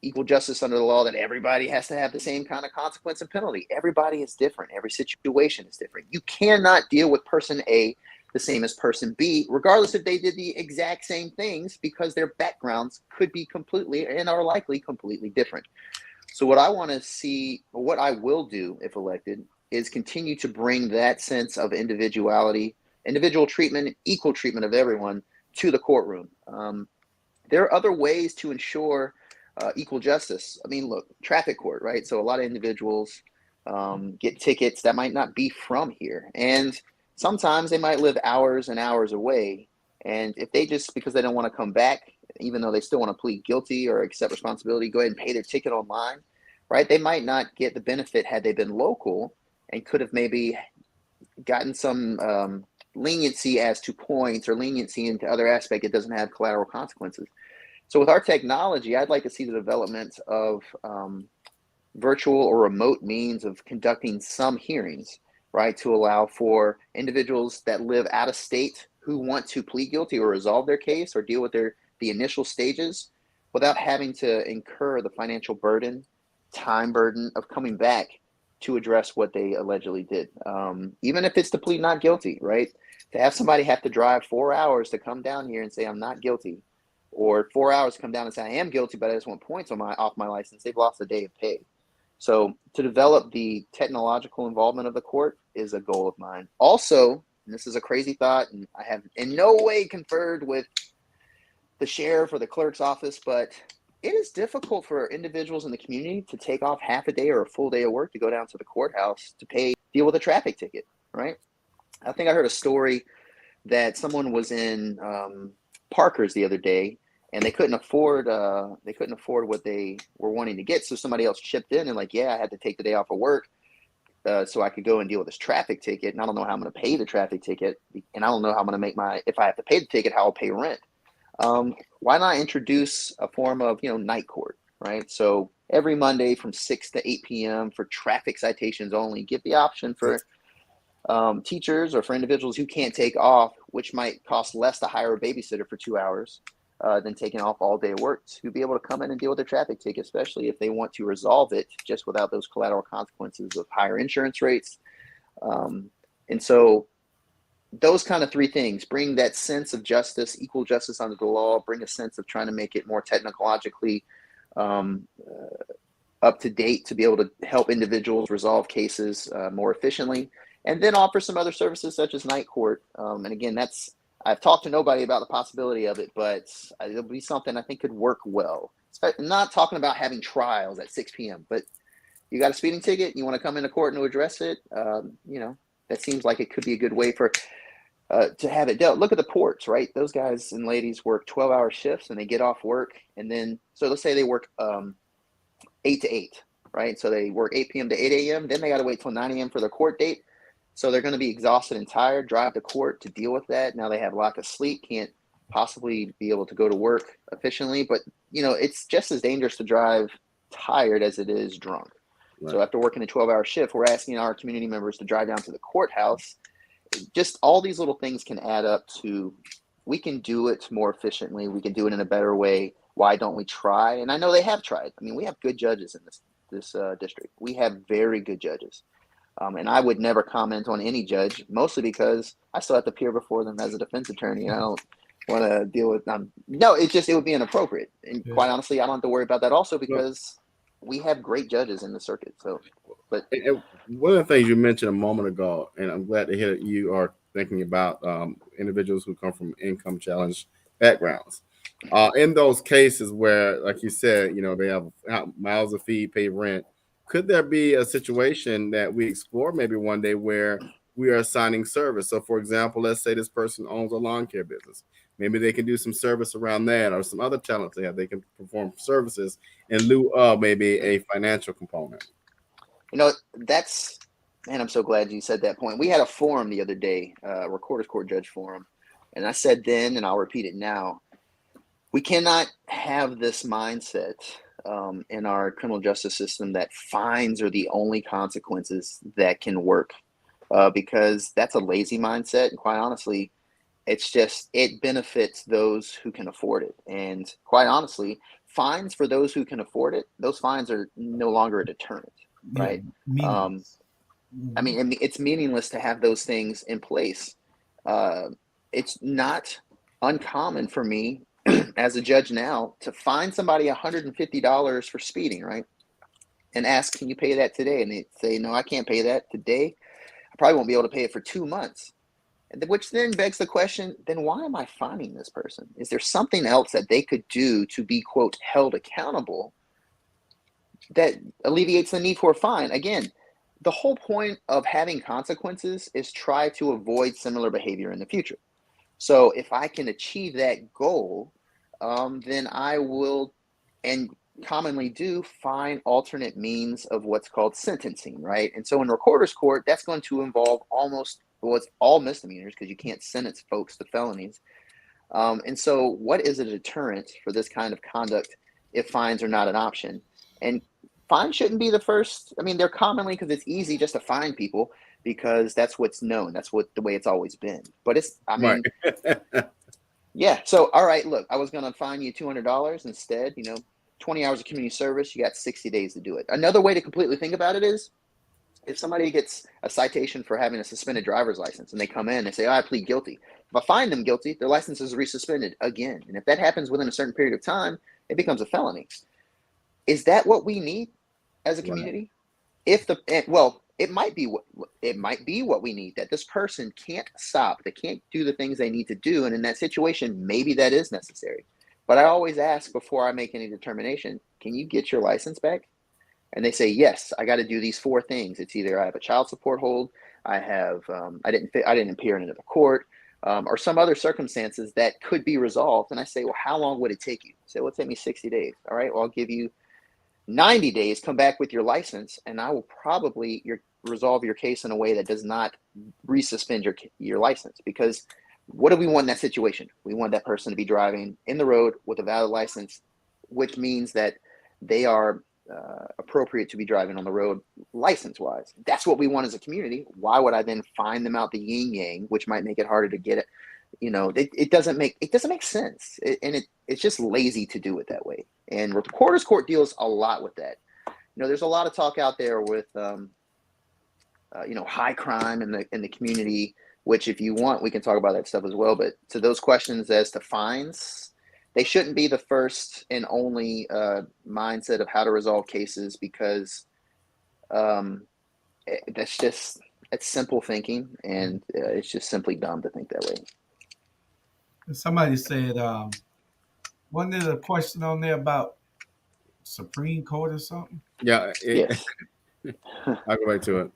Speaker 3: equal justice under the law, that everybody has to have the same kind of consequence and penalty. Everybody is different. Every situation is different. You cannot deal with person A the same as person B, regardless if they did the exact same things, because their backgrounds could be completely and are likely completely different. So what I want to see, or what I will do if elected, is continue to bring that sense of individuality, individual treatment, equal treatment of everyone to the courtroom. there are other ways to ensure equal justice. I mean, look, traffic court, right? So a lot of individuals get tickets that might not be from here. And sometimes they might live hours and hours away. And if they just, because they don't want to come back, even though they still want to plead guilty or accept responsibility, go ahead and pay their ticket online, right? They might not get the benefit had they been local and could have maybe gotten some leniency as to points or leniency into other aspect. It doesn't have collateral consequences. So with our technology, I'd like to see the development of virtual or remote means of conducting some hearings, right, to allow for individuals that live out of state who want to plead guilty or resolve their case or deal with the initial stages without having to incur the financial burden, time burden of coming back to address what they allegedly did. Even if it's to plead not guilty, right? To have somebody have to drive 4 hours to come down here and say, I'm not guilty, or 4 hours to come down and say, I am guilty, but I just want points on off my license, they've lost a day of pay. So to develop the technological involvement of the court is a goal of mine. Also, and this is a crazy thought, and I have in no way conferred with the sheriff or the clerk's office, but it is difficult for individuals in the community to take off half a day or a full day of work to go down to the courthouse to deal with a traffic ticket, right? I think I heard a story that someone was in Parker's the other day, and they couldn't afford what they were wanting to get. So somebody else chipped in and like, yeah, I had to take the day off of work so I could go and deal with this traffic ticket. And I don't know how I'm going to pay the traffic ticket, and I don't know how I'm going to make if I have to pay the ticket, how I'll pay rent. Why not introduce a form of, night court, right? So every Monday from 6 to 8 p.m. for traffic citations only, give the option for teachers or for individuals who can't take off, which might cost less to hire a babysitter for 2 hours than taking off all day of work, to be able to come in and deal with a traffic ticket, especially if they want to resolve it just without those collateral consequences of higher insurance rates. And so those kind of three things: bring that sense of justice, equal justice under the law, bring a sense of trying to make it more technologically up to date to be able to help individuals resolve cases more efficiently, and then offer some other services such as night court. And again, I've talked to nobody about the possibility of it, but it'll be something I think could work well. I'm not talking about having trials at 6 p.m., but you got a speeding ticket, you want to come into court and address it, that seems like it could be a good way to have it dealt. Look at the ports, right? Those guys and ladies work 12-hour shifts and they get off work. And then, so let's say they work 8 to 8, right? So they work 8 p.m. to 8 a.m. Then they got to wait till 9 a.m. for their court date. So they're going to be exhausted and tired, drive to court to deal with that. Now they have lack of sleep, can't possibly be able to go to work efficiently. But, it's just as dangerous to drive tired as it is drunk. Right. So after working a 12-hour shift, we're asking our community members to drive down to the courthouse. Just all these little things can add up to, we can do it more efficiently. We can do it in a better way. Why don't we try? And I know they have tried. I mean, we have good judges in this district. We have very good judges. And I would never comment on any judge, mostly because I still have to appear before them as a defense attorney, and I don't want to deal with them. No, it would be inappropriate. And quite honestly, I don't have to worry about that also because we have great judges in the circuit. So, but
Speaker 1: one of the things you mentioned a moment ago, and I'm glad to hear that you are thinking about individuals who come from income challenged backgrounds. In those cases where, like you said, they have miles of fee, pay rent, could there be a situation that we explore maybe one day where we are assigning service? So, for example, let's say this person owns a lawn care business. Maybe they can do some service around that, or some other talents they have. They can perform services in lieu of maybe a financial component.
Speaker 3: Man, I'm so glad you said that point. We had a forum the other day, Recorder's Court Judge forum, and I said then, and I'll repeat it now, we cannot have this mindset in our criminal justice system that fines are the only consequences that can work, because that's a lazy mindset. And quite honestly, it benefits those who can afford it. And quite honestly, fines for those who can afford it, those fines are no longer a deterrent, right? I mean, it's meaningless to have those things in place. It's not uncommon for me as a judge now to fine somebody $150 for speeding, right? And ask, can you pay that today? And they say, no, I can't pay that today. I probably won't be able to pay it for 2 months. which then begs the question, then why am I fining this person? Is there something else that they could do to be, quote, held accountable that alleviates the need for a fine? Again, the whole point of having consequences is try to avoid similar behavior in the future. So if I can achieve that goal, then I will, and commonly do, find alternate means of what's called sentencing, right? And so in recorder's court, that's going to involve it's all misdemeanors because you can't sentence folks to felonies. And so what is a deterrent for this kind of conduct if fines are not an option? And fines shouldn't be the first. I mean, they're commonly, because it's easy just to fine people because that's what's known. That's the way it's always been. But yeah. So, all right, look, I was going to fine you $200 instead, 20 hours of community service, you got 60 days to do it. Another way to completely think about it is if somebody gets a citation for having a suspended driver's license and they come in and say, I plead guilty. If I find them guilty, their license is resuspended again. And if that happens within a certain period of time, it becomes a felony. Is that what we need as a community? Right. It might be what we need, that this person can't stop. They can't do the things they need to do. And in that situation, maybe that is necessary. But I always ask before I make any determination, can you get your license back? And they say, yes, I got to do these 4 things. It's either I have a child support hold, I have, I didn't appear in another court, or some other circumstances that could be resolved. And I say, well, how long would it take you? Say, well, it'll take me 60 days. All right, well, I'll give you 90 days, come back with your license, and I will probably resolve your case in a way that does not resuspend your license. Because what do we want in that situation? We want that person to be driving in the road with a valid license, which means that they are appropriate to be driving on the road license-wise. That's what we want as a community. Why would I then fine them out the yin yang, which might make it harder to get it? It doesn't make sense, it's just lazy to do it that way. And recorder's court deals a lot with that. There's a lot of talk out there with high crime in the community, which if you want, we can talk about that stuff as well. But to those questions as to fines, they shouldn't be the first and only mindset of how to resolve cases, because it's simple thinking, and it's just simply dumb to think that way.
Speaker 2: Somebody said, wasn't there a question on there about Supreme Court or something?
Speaker 1: Yeah.
Speaker 3: Yes.
Speaker 1: I'll go back to it.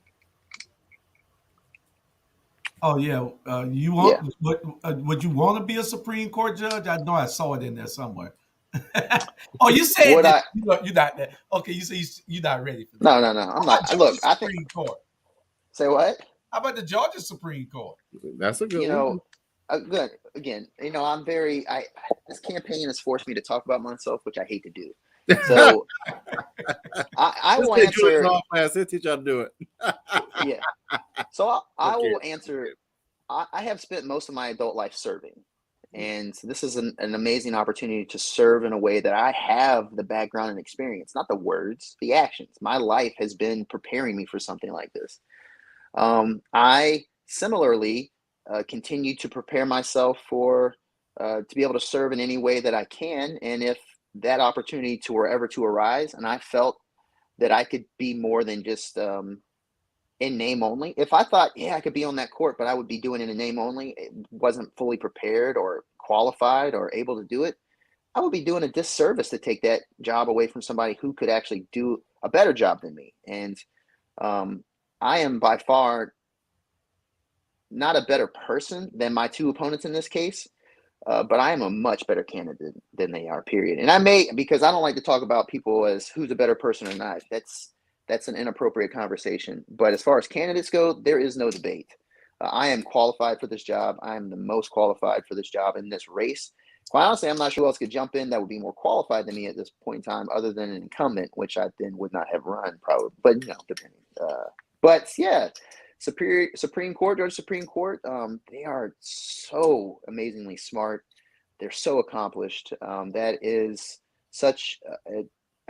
Speaker 2: Oh yeah, would you want to be a Supreme Court judge? I know I saw it in there somewhere. Oh, you said you're not that. Okay, you say you're not ready for that.
Speaker 3: No. I'm not. Look, I think
Speaker 2: Supreme Court.
Speaker 3: Say what?
Speaker 2: How about the Georgia Supreme Court?
Speaker 1: That's a good one.
Speaker 3: Good. Again, this campaign has forced me to talk about myself, which I hate to do. So I will answer.
Speaker 1: They teach you how to do it.
Speaker 3: Yeah. So I will answer. I have spent most of my adult life serving, and this is an amazing opportunity to serve in a way that I have the background and experience, not the words, the actions. My life has been preparing me for something like this. I similarly continue to prepare myself to be able to serve in any way that I can. And if that opportunity were ever to arise, and I felt that I could be more than just in name only, if I thought, I could be on that court, but I would be doing it in name only, it wasn't fully prepared or qualified or able to do it, I would be doing a disservice to take that job away from somebody who could actually do a better job than me. And I am by far not a better person than my 2 opponents in this case, but I am a much better candidate than they are, period. And because I don't like to talk about people as who's a better person or not. That's an inappropriate conversation. But as far as candidates go, there is no debate. I am qualified for this job. I am the most qualified for this job in this race. Quite honestly, I'm not sure who else could jump in that would be more qualified than me at this point in time, other than an incumbent, which I then would not have run probably. But depending. But yeah, Supreme Court, Georgia Supreme Court, they are so amazingly smart. They're so accomplished. That is such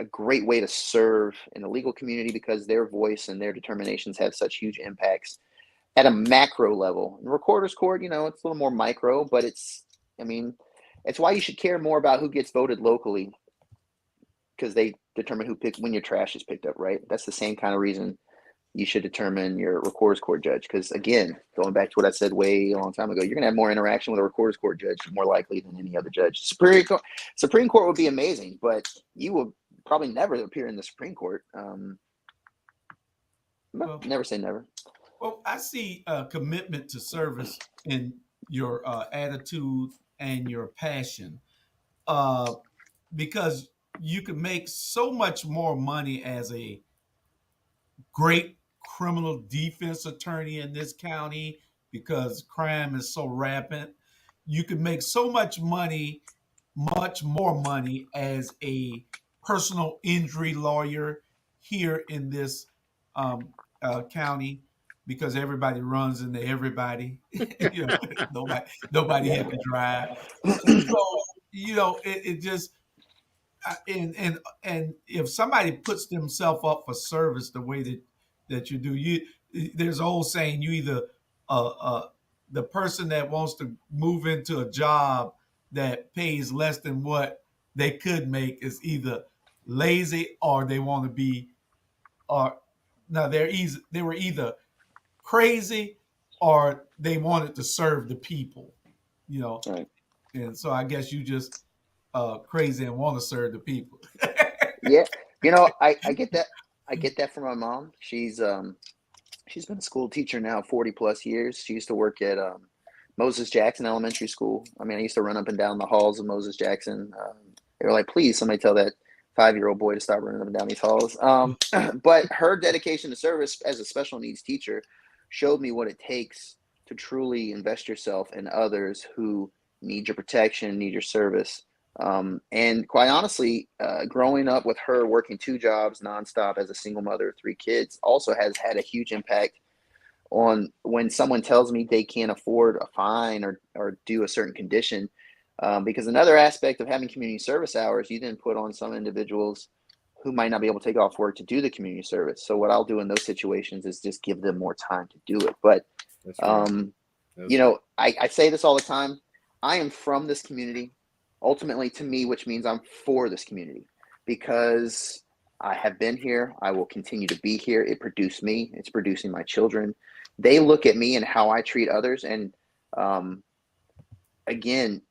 Speaker 3: a great way to serve in the legal community, because their voice and their determinations have such huge impacts at a macro level. In recorder's court, it's a little more micro, but it's why you should care more about who gets voted locally, because they determine when your trash is picked up, right? That's the same kind of reason you should determine your recorder's court judge. Because again, going back to what I said way a long time ago, you're going to have more interaction with a recorder's court judge more likely than any other judge. Supreme Court would be amazing, but you will probably never appear in the Supreme Court.
Speaker 2: Well,
Speaker 3: never say never.
Speaker 2: Well, I see a commitment to service in your attitude and your passion, because you can make so much more money as a great criminal defense attorney in this county because crime is so rampant. You can make so much money, much more money as a personal injury lawyer here in this county because everybody runs into everybody. You know, nobody here can drive. So, you know, it just and if somebody puts themselves up for service the way that you do, there's an old saying, you either the person that wants to move into a job that pays less than what they could make is either lazy or they want to be or now they were either crazy or they wanted to serve the people, you know.
Speaker 3: Right.
Speaker 2: And so I guess you just crazy and want to serve the people.
Speaker 3: Yeah, you know, I get that. I get that from my mom. She's been a school teacher now 40 plus years. She used to work at Moses Jackson Elementary School. I mean, I used to run up and down the halls of Moses Jackson. They were like, please, somebody tell that 5-year-old boy to stop running up and down these halls. But her dedication to service as a special needs teacher showed me what it takes to truly invest yourself in others who need your protection, need your service. And quite honestly, growing up with her working 2 jobs nonstop as a single mother of 3 kids also has had a huge impact on when someone tells me they can't afford a fine or do a certain condition. Because another aspect of having community service hours, you then put on some individuals who might not be able to take off work to do the community service. So what I'll do in those situations is just give them more time to do it. But, you know, I say this all the time. I am from this community. Ultimately, to me, which means I'm for this community because I have been here. I will continue to be here. It produced me. It's producing my children. They look at me and how I treat others. And again,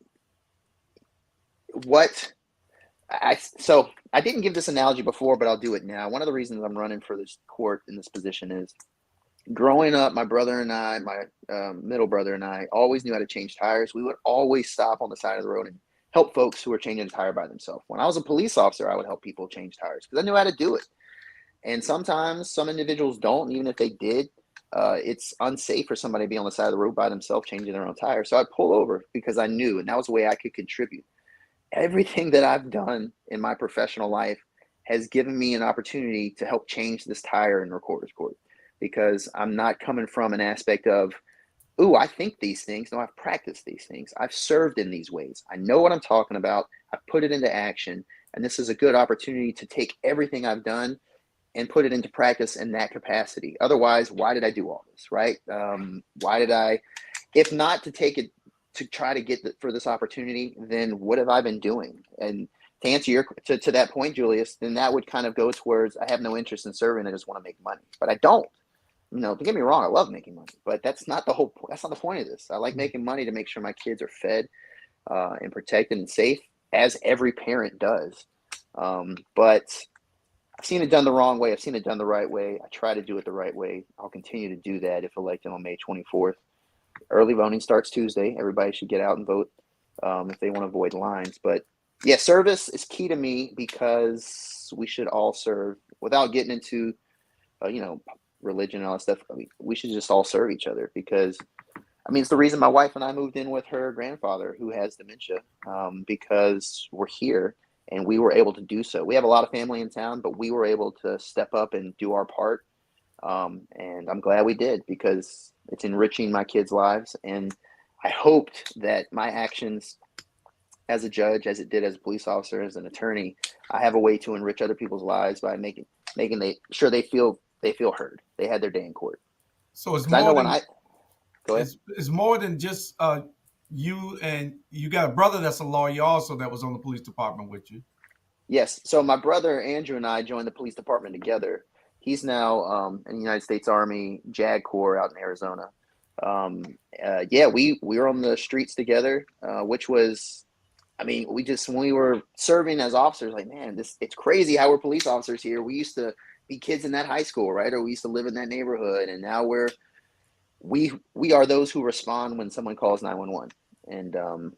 Speaker 3: so I didn't give this analogy before, but I'll do it now. One of the reasons I'm running for this court in this position is growing up, my brother and I, my middle brother and I always knew how to change tires. We would always stop on the side of the road and help folks who were changing a tire by themselves. When I was a police officer, I would help people change tires because I knew how to do it. And sometimes some individuals don't, even if they did, it's unsafe for somebody to be on the side of the road by themselves changing their own tire. So I'd pull over because I knew, and that was the way I could contribute. Everything that I've done in my professional life has given me an opportunity to help change this tire in recorder's court because I'm not coming from an aspect of, ooh, I think these things. No, I've practiced these things. I've served in these ways. I know what I'm talking about. I've put it into action. And this is a good opportunity to take everything I've done and put it into practice in that capacity. Otherwise, why did I do all this, right? Why did I, if not to take it, to try to get for this opportunity, then what have I been doing? And to answer to that point, Julius, then that would kind of go towards, I have no interest in serving. I just want to make money, but I don't. You know, don't get me wrong, I love making money, but that's not the point of this. I like making money to make sure my kids are fed and protected and safe, as every parent does. But I've seen it done the wrong way. I've seen it done the right way. I try to do it the right way. I'll continue to do that if elected on May 24th. Early voting starts Tuesday. Everybody should get out and vote if they want to avoid lines. But yeah, service is key to me because we should all serve without getting into, religion and all that stuff. I mean, we should just all serve each other because, I mean, it's the reason my wife and I moved in with her grandfather who has dementia because we're here and we were able to do so. We have a lot of family in town, but we were able to step up and do our part. And I'm glad we did because it's enriching my kids' lives. And I hoped that my actions as a judge, as it did as a police officer, as an attorney, I have a way to enrich other people's lives by making sure they feel heard. They had their day in court.
Speaker 2: So it's
Speaker 3: more
Speaker 2: more than
Speaker 3: go ahead.
Speaker 2: It's more than just you, and you got a brother that's a lawyer also that was on the police department with you.
Speaker 3: Yes. So my brother Andrew and I joined the police department together. He's now in the United States Army JAG Corps out in Arizona. Yeah, we were on the streets together, which was, I mean, when we were serving as officers, like, man, it's crazy how we're police officers here. We used to be kids in that high school, right? Or we used to live in that neighborhood, and now we are those who respond when someone calls 911.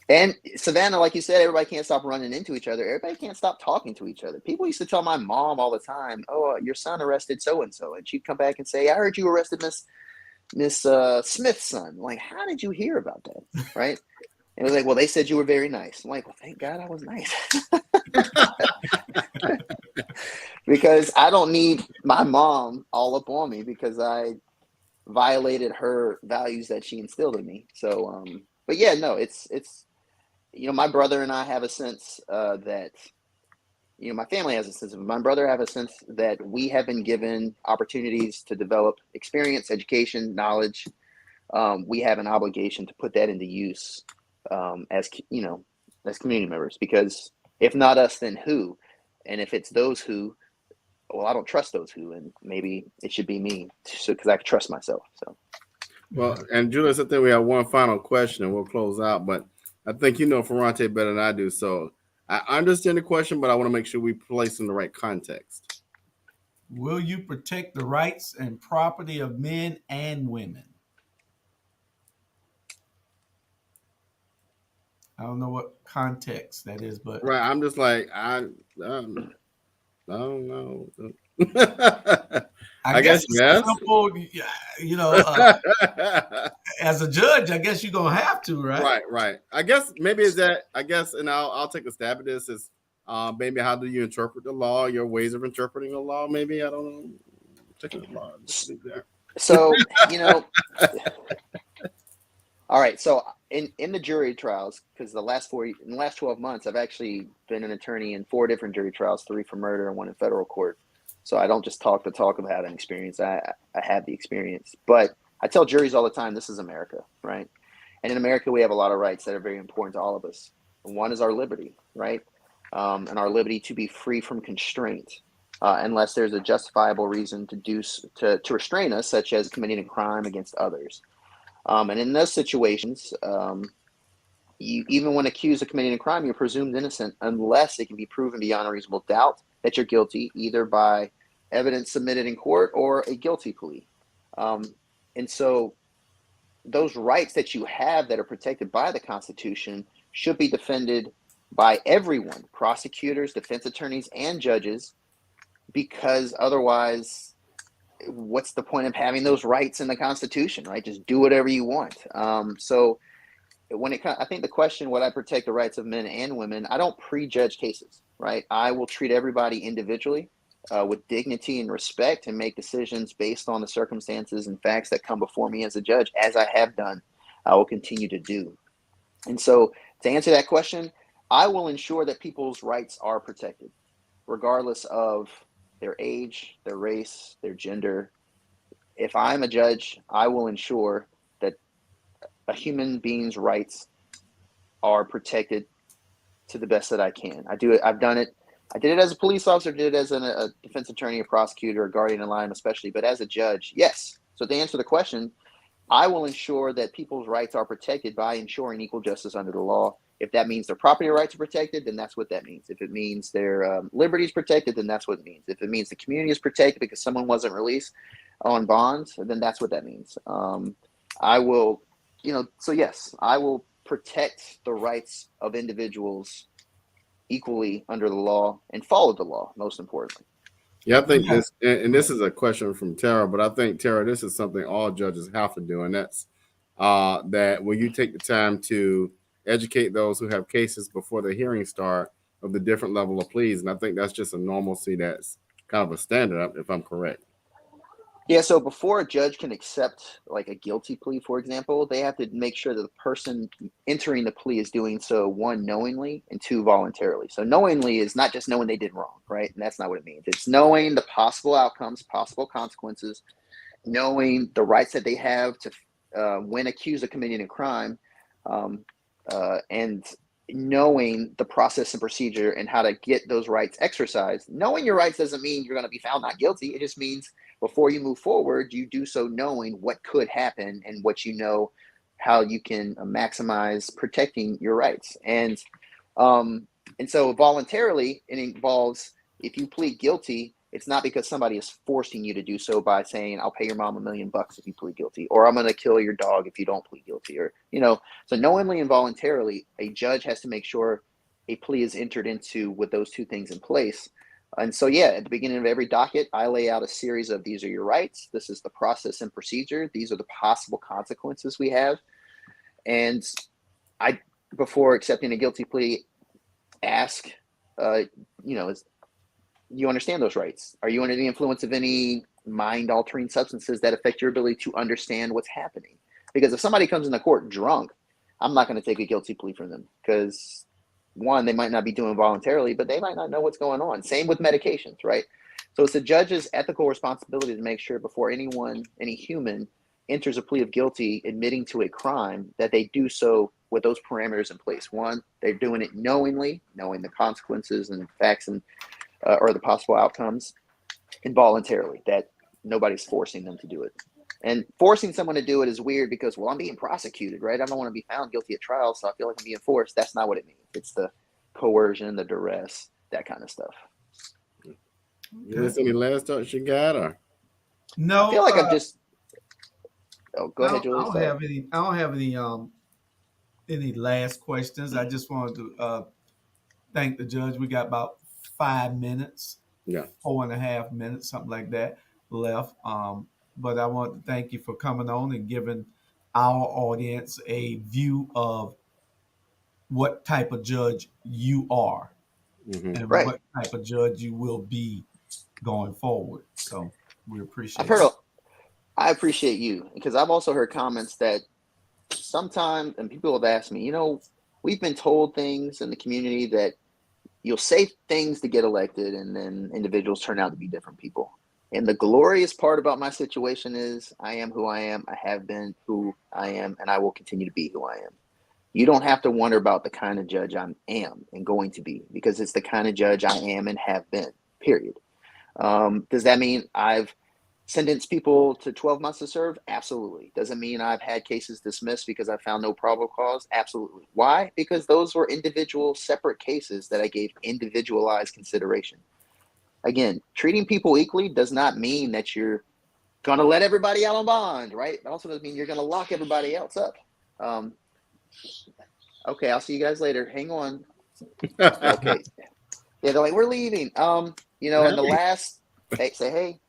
Speaker 3: And Savannah, like you said, everybody can't stop running into each other. Everybody can't stop talking to each other. People used to tell my mom all the time, "Oh, your son arrested so and so," and she'd come back and say, "I heard you arrested Miss Smith's son." I'm like, how did you hear about that? Right? And it was like, well, they said you were very nice. I'm like, well, thank God I was nice. Because I don't need my mom all up on me because I violated her values that she instilled in me. So, but yeah, no, it's, my brother and I have a sense that, my family has a sense of, my brother have a sense that we have been given opportunities to develop experience, education, knowledge. We have an obligation to put that into use as community members, because if not us, then who? And if it's those who, well, I don't trust those who, and maybe it should be me, because I can trust myself. So,
Speaker 1: well, and Julius, I think we have one final question, and we'll close out. But I think you know Ferrante better than I do, so I understand the question, but I want to make sure we place in the right context.
Speaker 2: Will you protect the rights and property of men and women? I don't know what context that is, but
Speaker 1: Right, I'm just like I don't know.
Speaker 2: I
Speaker 1: I
Speaker 2: guess
Speaker 1: guess
Speaker 2: it's
Speaker 1: yes.
Speaker 2: simple. As a judge, I guess you're gonna have to, right?
Speaker 1: Right. I guess maybe is that. I guess, and I'll take a stab at this. Is maybe how do you interpret the law? Your ways of interpreting the law. Maybe I don't know. Taking the law.
Speaker 3: So all right. So in the jury trials, because in the last 12 months, I've actually been an attorney in 4 different jury trials, 3 for murder and 1 in federal court. So I don't just talk the talk of having experience. I have the experience. But I tell juries all the time, this is America, right? And in America, we have a lot of rights that are very important to all of us. One is our liberty, right? And our liberty to be free from constraint, unless there's a justifiable reason to restrain us, such as committing a crime against others. And in those situations, even when accused of committing a crime, you're presumed innocent unless it can be proven beyond a reasonable doubt that you're guilty, either by evidence submitted in court or a guilty plea. And so those rights that you have that are protected by the Constitution should be defended by everyone, prosecutors, defense attorneys, and judges, because otherwise, what's the point of having those rights in the Constitution, right? Just do whatever you want. So I think the question, would I protect the rights of men and women? I don't prejudge cases, right? I will treat everybody individually with dignity and respect, and make decisions based on the circumstances and facts that come before me as a judge, as I have done. I will continue to do. And so to answer that question, I will ensure that people's rights are protected, regardless of their age, their race, their gender. If I'm a judge, I will ensure that a human being's rights are protected to the best that I can. I do it. I've done it. I did it as a police officer, did it as a defense attorney, a prosecutor, a guardian ad litem, especially, but as a judge, yes. So to answer the question, I will ensure that people's rights are protected by ensuring equal justice under the law. If that means their property rights are protected, then that's what that means. If it means their liberty is protected, then that's what it means. If it means the community is protected because someone wasn't released on bonds, then that's what that means. I will, so yes, I will protect the rights of individuals equally under the law and follow the law, most importantly.
Speaker 1: Yeah, I think this, and this is a question from Tara, but I think, Tara, this is something all judges have to do, and that's that when you take the time to educate those who have cases before the hearing start of the different level of pleas, and I think that's just a normalcy that's kind of a standard, if I'm correct.
Speaker 3: Yeah, so before a judge can accept like a guilty plea, for example, they have to make sure that the person entering the plea is doing so, 1, knowingly, and 2, voluntarily. So knowingly is not just knowing they did wrong, right? And that's not what it means. It's knowing the possible outcomes, possible consequences, knowing the rights that they have to when accused of committing a crime. And knowing the process and procedure and how to get those rights exercised. Knowing your rights doesn't mean you're going to be found not guilty. It just means before you move forward, you do so knowing what could happen and what you know, how you can maximize protecting your rights. And so voluntarily, it involves, if you plead guilty, it's not because somebody is forcing you to do so by saying, I'll pay your mom $1 million if you plead guilty, or I'm going to kill your dog if you don't plead guilty, or, so knowingly and voluntarily, a judge has to make sure a plea is entered into with those two things in place. And so, yeah, at the beginning of every docket, I lay out a series of, these are your rights. This is the process and procedure. These are the possible consequences we have. And I, before accepting a guilty plea, ask, you understand those rights? Are you under the influence of any mind-altering substances that affect your ability to understand what's happening? Because if somebody comes in the court drunk, I'm not going to take a guilty plea from them because, one, they might not be doing voluntarily, but they might not know what's going on. Same with medications, right? So it's the judge's ethical responsibility to make sure before anyone, any human, enters a plea of guilty admitting to a crime, that they do so with those parameters in place. One, they're doing it knowingly, knowing the consequences and facts and or the possible outcomes, involuntarily, that nobody's forcing them to do it. And forcing someone to do it is weird because, well, I'm being prosecuted, right? I don't want to be found guilty at trial, so I feel like I'm being forced. That's not what it means. It's the coercion, the duress, that kind of stuff.
Speaker 1: Is any last thoughts you got, or?
Speaker 2: No,
Speaker 3: I feel like I've just. Oh, go ahead, Julie.
Speaker 2: I don't have any last questions. I just wanted to thank the judge. We got about 5 minutes, 4.5 minutes, something like that left. But I want to thank you for coming on and giving our audience a view of what type of judge you are, and what type of judge you will be going forward. So we appreciate it.
Speaker 3: I appreciate you, because I've also heard comments that sometimes, and people have asked me, we've been told things in the community that you'll say things to get elected, and then individuals turn out to be different people. And the glorious part about my situation is I am who I am. I have been who I am, and I will continue to be who I am. You don't have to wonder about the kind of judge I am and going to be, because it's the kind of judge I am and have been, period. Does that mean I've sentenced people to 12 months to serve? Absolutely. Does it mean I've had cases dismissed because I found no probable cause? Absolutely. Why? Because those were individual, separate cases that I gave individualized consideration. Again, treating people equally does not mean that you're going to let everybody out on bond, right? It also doesn't mean you're going to lock everybody else up. Okay, I'll see you guys later. Hang on. Okay. Yeah, they're like, we're leaving. In the last, say hey.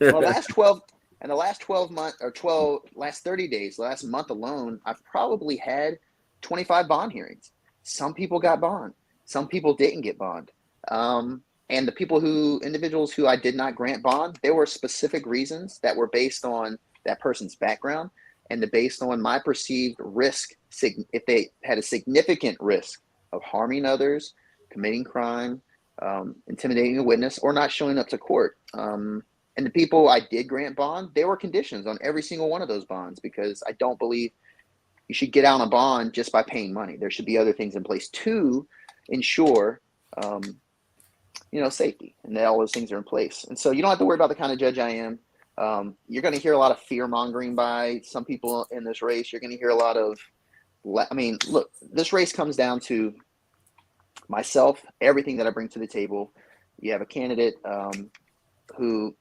Speaker 3: Well, last 12 months, or last 30 days, last month alone, I've probably had 25 bond hearings. Some people got bond. Some people didn't get bond. And the individuals who I did not grant bond, there were specific reasons that were based on that person's background and based on my perceived risk. If they had a significant risk of harming others, committing crime, intimidating a witness, or not showing up to court. And the people I did grant bond, there were conditions on every single one of those bonds, because I don't believe you should get out on a bond just by paying money. There should be other things in place to ensure, safety, and that all those things are in place. And so you don't have to worry about the kind of judge I am. You're going to hear a lot of fear mongering by some people in this race. You're going to hear a lot of, look, this race comes down to myself, everything that I bring to the table. You have a candidate who,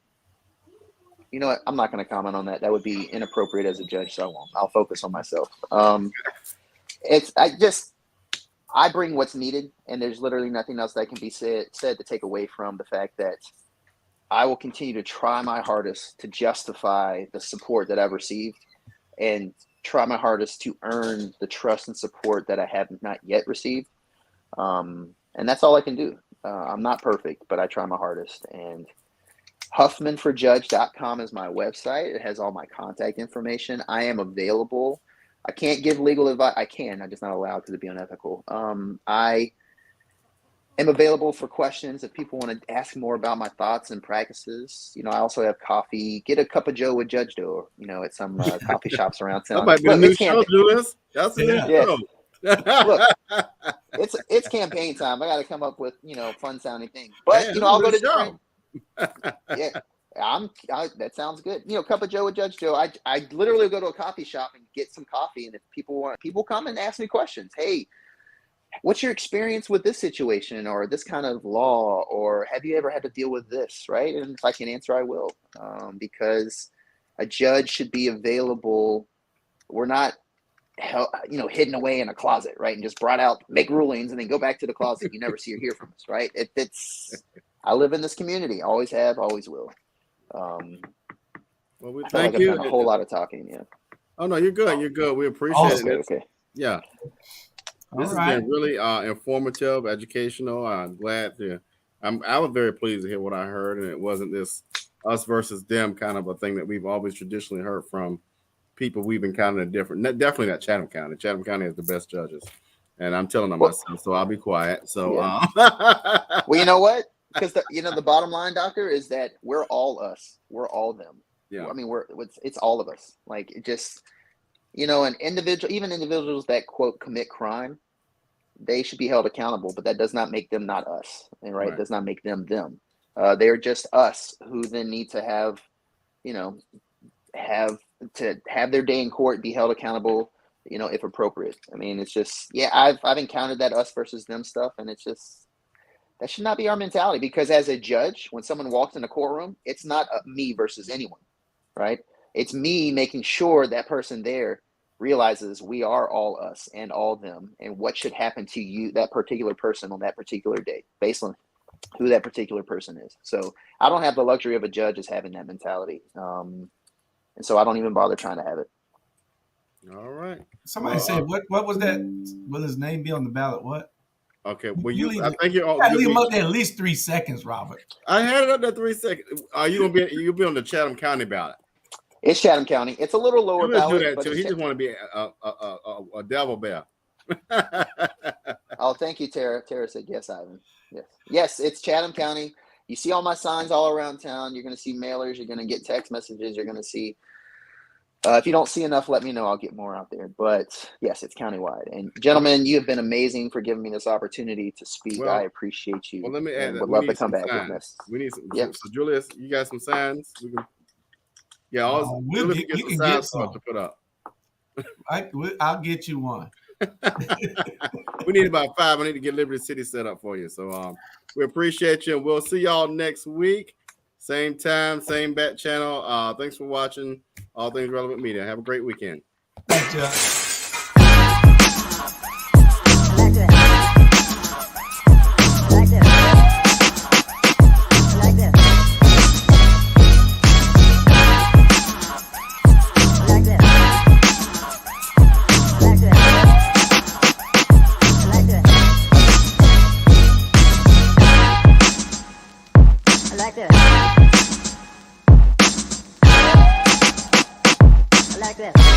Speaker 3: I'm not going to comment on that. That would be inappropriate as a judge, so I won't. I'll focus on myself. I bring what's needed, and there's literally nothing else that can be said to take away from the fact that I will continue to try my hardest to justify the support that I've received, and try my hardest to earn the trust and support that I have not yet received. And that's all I can do. I'm not perfect, but I try my hardest. And HuffmanForJudge.com is my website. It has all my contact information. I am available. I can't give legal advice. I'm just not allowed because it'd be unethical. I am available for questions if people want to ask more about my thoughts and practices. I also have coffee. Get a cup of Joe with Judge Doe, at some coffee shops around town.
Speaker 1: That might be a new show, Julius. That's a new show.
Speaker 3: Look, it's campaign time. I got to come up with fun sounding things. But
Speaker 1: Hey,
Speaker 3: I'll go to
Speaker 1: show.
Speaker 3: different. Yeah, that sounds good. Cup of Joe with Judge Joe. I literally go to a coffee shop and get some coffee, and if people come and ask me questions. Hey, what's your experience with this situation or this kind of law, or have you ever had to deal with this, right? And if I can answer, I will, because a judge should be available. We're not hidden away in a closet, right? And just brought out, make rulings, and then go back to the closet. You never see or hear from us, right? I live in this community, always have, always will.
Speaker 1: Well, we
Speaker 3: I feel
Speaker 1: thank
Speaker 3: like
Speaker 1: you.
Speaker 3: I've done a whole lot of talking. Yeah.
Speaker 1: Oh no, you're good. You're good. We appreciate it.
Speaker 3: Okay.
Speaker 1: Yeah. This has been really informative, educational. I'm glad to. I was very pleased to hear what I heard, and it wasn't this us versus them kind of a thing that we've always traditionally heard from people we've encountered in definitely not Chatham County. Chatham County has the best judges, and I'm telling them myself, so I'll be quiet. So,
Speaker 3: well, you know what? Because the bottom line, Doctor, is that we're all us. We're all them.
Speaker 1: Yeah.
Speaker 3: I mean, it's all of us. Like, it just, an individual, even individuals that quote commit crime, they should be held accountable, but that does not make them not us, and right? It does not make them them. They're just us who then need to have their day in court, be held accountable, if appropriate. I mean, it's just, I've encountered that us versus them stuff, and it's just, that should not be our mentality, because as a judge, when someone walks in a courtroom, it's not me versus anyone, right? It's me making sure that person there realizes we are all us and all them, and what should happen to you, that particular person, on that particular day, based on who that particular person is. So I don't have the luxury of a judge as having that mentality. And so I don't even bother trying to have it.
Speaker 1: All right.
Speaker 2: Somebody said, what was that? Will his name be on the ballot? What?
Speaker 1: Okay. Well, I think
Speaker 2: you gotta leave him up there at least 3 seconds, Robert.
Speaker 1: I had it up there 3 seconds. You'll be on the Chatham County ballot.
Speaker 3: It's Chatham County. It's a little lower ballot.
Speaker 1: Do that too. He just want to be a devil bear.
Speaker 3: Oh, thank you, Tara. Tara said yes, Ivan. Yes, it's Chatham County. You see all my signs all around town. You're going to see mailers. You're going to get text messages. You're going to see. If you don't see enough, let me know. I'll get more out there. But yes, it's countywide. And gentlemen, you have been amazing for giving me this opportunity to speak. I appreciate you.
Speaker 1: Well, let me add that.
Speaker 3: Would love to come back with this.
Speaker 1: We need some. Yeah. So, Julius, you got some signs? We can. Yeah,
Speaker 2: you can get some
Speaker 1: to put up.
Speaker 2: I'll get you one.
Speaker 1: We need about 5. I need to get Liberty City set up for you. So we appreciate you, and we'll see y'all next week. Same time, same bat channel. Thanks for watching All Things Relevant Media. Have a great weekend.
Speaker 2: Thanks, John.
Speaker 4: Like this.